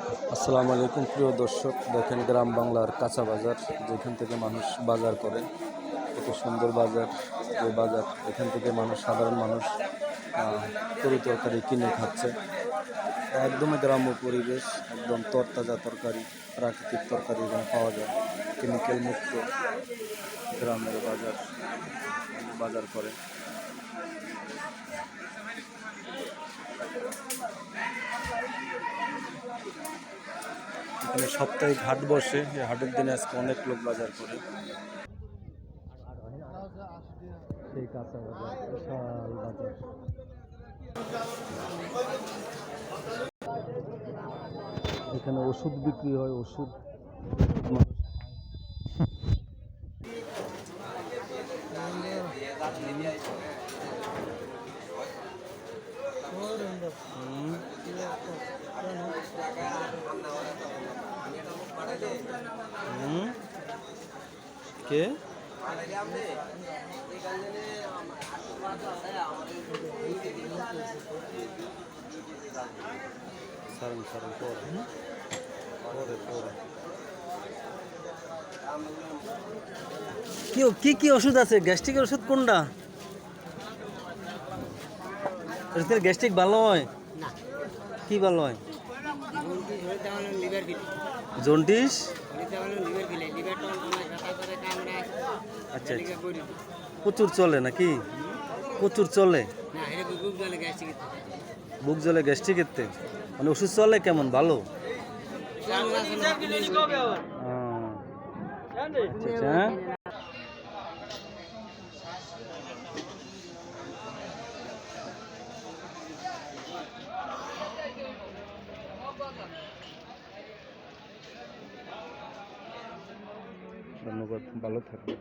আসসালামু আলাইকুম প্রিয় দর্শক, দেখেন গ্রাম বাংলার কাঁচা বাজার, যেখান থেকে মানুষ বাজার করে। কত সুন্দর বাজার, যে বাজার এখান থেকে মানুষ, সাধারণ মানুষ তরি তরকারি কিনে খাচ্ছে। একদমই গ্রাম্য পরিবেশ, একদম তরতাজা তরকারি, প্রাকৃতিক তরকারি এখানে পাওয়া যায়। কেমিক্যাল মুক্ত গ্রামের বাজার, বাজার করে। এখানে সাপ্তাহিক হাট বসে, এই হাটের দিনে আজকে অনেক লোক বাজার করে। সেই কাঁচা বাজার, বিশাল বাজার। এখানে ওষুধ বিক্রি হয়, ওষুধ কে সারুন সারুন পরে পরে পরে কি কি ওষুধ আছে? গ্যাস্ট্রিকের ওষুধ কোনটা? গ্যাস্ট্রিক ভালো হয় না? কি ভালো হয়? জন্ডিস। আচ্ছা, প্রচুর চলে নাকি? প্রচুর চলে, বুক জ্বলে গ্যাস্ট্রিক এতে, মানে ওষুধ চলে কেমন? ভালো। হ্যাঁ, ধন্যবাদ, ভালো থাকবেন।